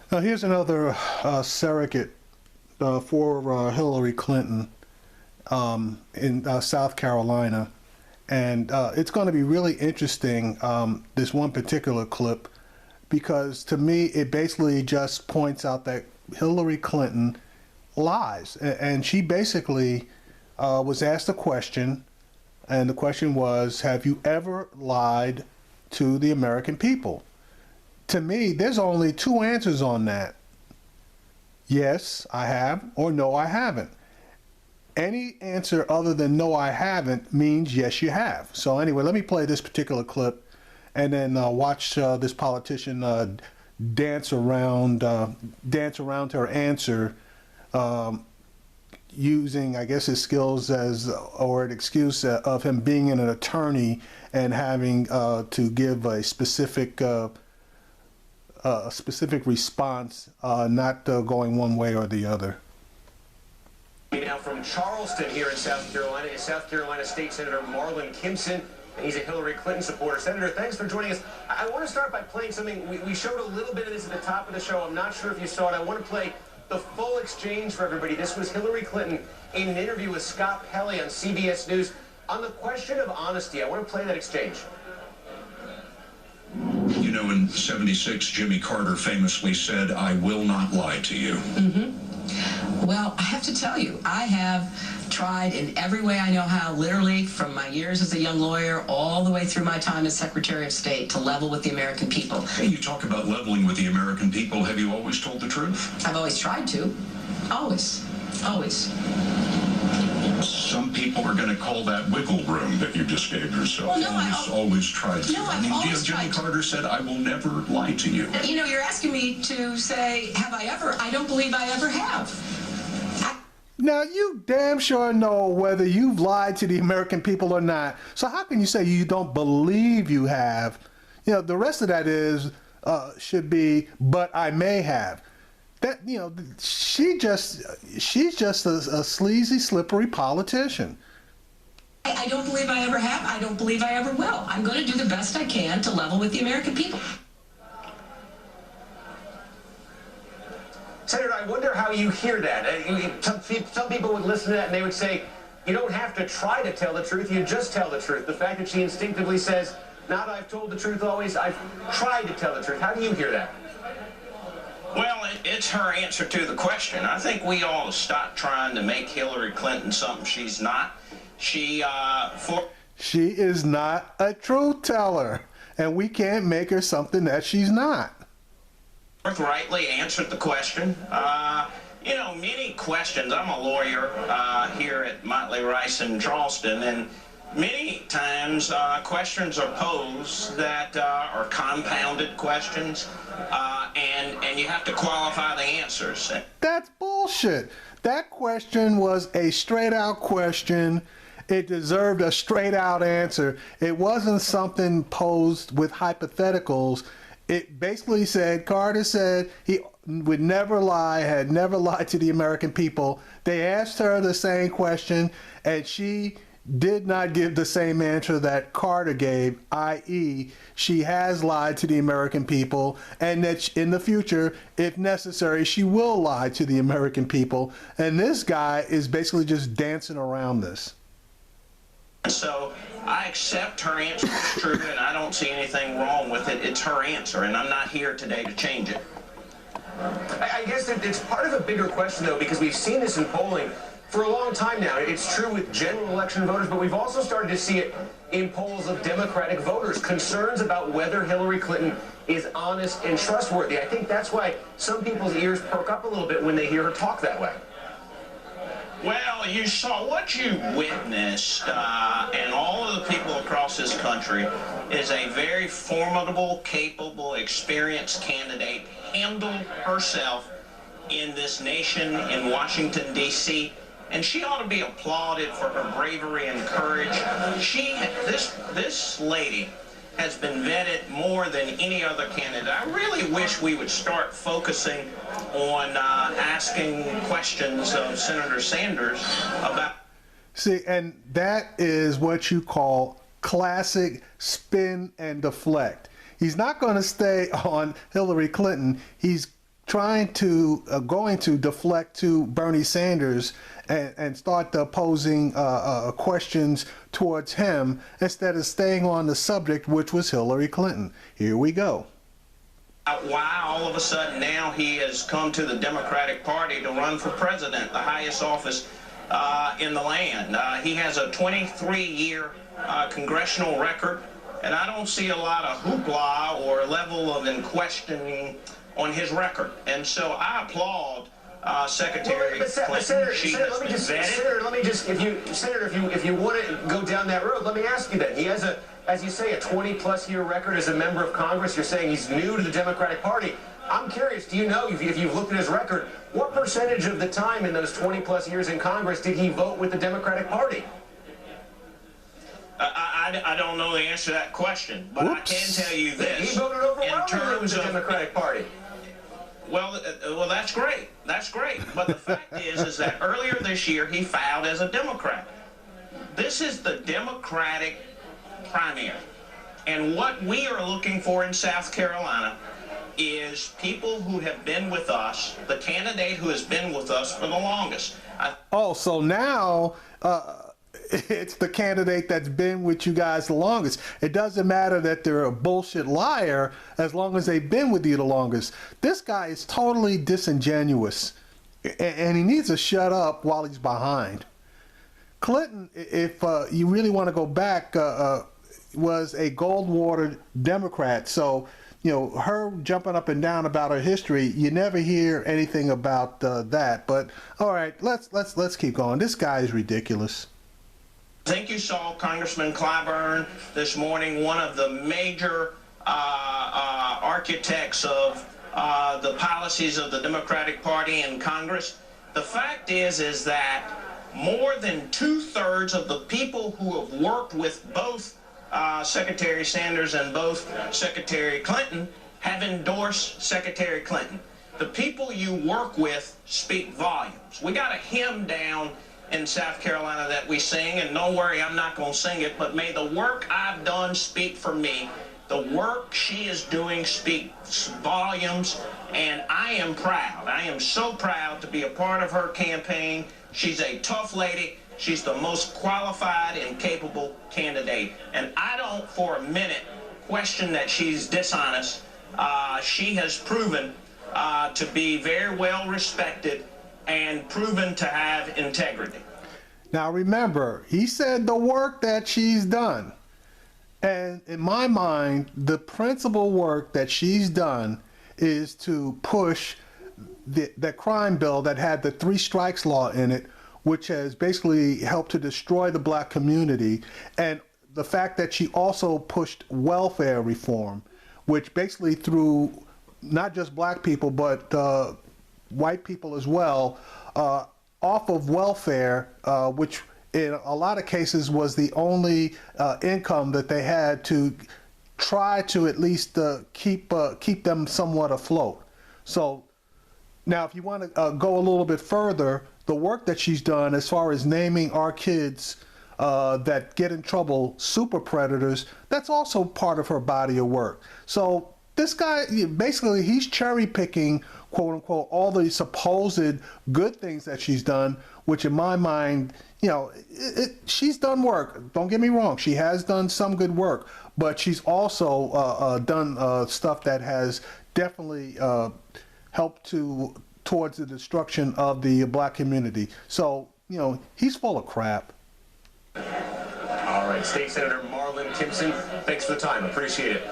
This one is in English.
Now, here's another surrogate for Hillary Clinton in South Carolina. And it's going to be really interesting, this one particular clip, because to me, it basically just points out that Hillary Clinton lies. And she basically was asked a question, and the question was, have you ever lied to the American people? To me, there's only two answers on that. Yes, I have, or no, I haven't. Any answer other than no, I haven't means yes, you have. So anyway, let me play this particular clip and then watch this politician dance around her answer using, I guess, his skills or an excuse of him being an attorney and having to give a specific response, not going one way or the other. Now from Charleston here in South Carolina is South Carolina State Senator Marlon Kimpson. He's a Hillary Clinton supporter. Senator, thanks for joining us. I want to start by playing something. We showed a little bit of this at the top of the show. I'm not sure if you saw it. I want to play the full exchange for everybody. This was Hillary Clinton in an interview with Scott Pelley on CBS News on the question of honesty. I want to play that exchange. You know, in '76, Jimmy Carter famously said, "I will not lie to you." Well, I have to tell you, I have tried in every way I know how, literally from my years as a young lawyer all the way through my time as Secretary of State, to level with the American people. Hey, you talk about leveling with the American people. Have you always told the truth? I've always tried to. Always. Always. Some people are going to call that wiggle room that you just gave yourself. Well, no, always tried to. No, I've always Jimmy tried to. Carter said, "I will never lie to you." You know, you're asking me to say, have I ever? I don't believe I ever have. Now, you damn sure know whether you've lied to the American people or not. So how can you say you don't believe you have? You know, the rest of that should be, but I may have. That, you know, she's just a sleazy, slippery politician. I don't believe I ever have. I don't believe I ever will. I'm going to do the best I can to level with the American people. Senator, I wonder how you hear that. Some people would listen to that and they would say, you don't have to try to tell the truth, you just tell the truth. The fact that she instinctively says, not I've told the truth always, I've tried to tell the truth. How do you hear that? Well, it's her answer to the question. I think we ought to stop trying to make Hillary Clinton something she's not. She is not a truth teller, and we can't make her something that she's not. Forthrightly answered the question. You know, many questions. I'm a lawyer here at Motley Rice in Charleston, and many times questions are posed that are compounded questions, and you have to qualify the answers. That's bullshit. That question was a straight out question. It deserved a straight out answer. It wasn't something posed with hypotheticals. It basically said, Carter said he would never lie, had never lied to the American people. They asked her the same question, and she did not give the same answer that Carter gave, i.e., she has lied to the American people, and that in the future, if necessary, she will lie to the American people. And this guy is basically just dancing around this. So I accept her answer is true, and I don't see anything wrong with it. It's her answer, and I'm not here today to change it. I guess it's part of a bigger question, though, because we've seen this in polling for a long time now. It's true with general election voters, but we've also started to see it in polls of Democratic voters. Concerns about whether Hillary Clinton is honest and trustworthy. I think that's why some people's ears perk up a little bit when they hear her talk that way. Well, you saw what you witnessed, and all of the people across this country, is a very formidable, capable, experienced candidate, handled herself in this nation, in Washington, D.C., and she ought to be applauded for her bravery and courage. This lady has been vetted more than any other candidate. I really wish we would start focusing on asking questions of Senator Sanders about... See, and that is what you call classic spin and deflect. He's not going to stay on Hillary Clinton. He's going to deflect to Bernie Sanders and start posing questions towards him instead of staying on the subject, which was Hillary Clinton. Here we go. Why all of a sudden now he has come to the Democratic Party to run for president, the highest office in the land. He has a 23-year congressional record, and I don't see a lot of hoopla or level of questioning on his record. And so I applaud Secretary Clinton. Senator, let me just, if you want to go down that road, let me ask you then. He has as you say, a 20-plus year record as a member of Congress. You're saying he's new to the Democratic Party. I'm curious, do you know, if you've looked at his record, what percentage of the time in those 20-plus years in Congress did he vote with the Democratic Party? I don't know the answer to that question, but I can tell you this. He voted overwhelmingly with the Democratic Party. Well, that's great. That's great. But the fact is that earlier this year he filed as a Democrat. This is the Democratic primary. And what we are looking for in South Carolina is people who have been with us, the candidate who has been with us for the longest. So now it's the candidate that's been with you guys the longest. It doesn't matter that they're a bullshit liar as long as they've been with you the longest. This guy is totally disingenuous, and he needs to shut up while he's behind. Clinton, if you really want to go back, was a Goldwater Democrat. So, you know, her jumping up and down about her history, you never hear anything about that. But all right, let's keep going. This guy is ridiculous. I think you saw Congressman Clyburn this morning, one of the major architects of the policies of the Democratic Party in Congress. The fact is that more than 2/3 of the people who have worked with both Secretary Sanders and both Secretary Clinton have endorsed Secretary Clinton. The people you work with speak volumes. We got a hymn down in South Carolina that we sing, and don't worry, I'm not going to sing it, but may the work I've done speak for me. The work she is doing speaks volumes, and I am proud. I am so proud to be a part of her campaign. She's a tough lady. She's the most qualified and capable candidate, and I don't for a minute question that she's dishonest. She has proven to be very well respected and proven to have integrity. Now remember, he said the work that she's done. And in my mind, the principal work that she's done is to push the crime bill that had the 3 strikes law in it, which has basically helped to destroy the black community. And the fact that she also pushed welfare reform, which basically threw not just black people, but white people as well, off of welfare, which in a lot of cases was the only income that they had to try to at least keep them somewhat afloat. So now if you want to go a little bit further, the work that she's done as far as naming our kids that get in trouble super predators, that's also part of her body of work. So this guy, basically, he's cherry picking, quote unquote, all the supposed good things that she's done, which in my mind, you know, she's done work. Don't get me wrong. She has done some good work, but she's also done stuff that has definitely helped towards the destruction of the black community. So, you know, he's full of crap. All right, State Senator Marlon Kimpson, thanks for the time. Appreciate it.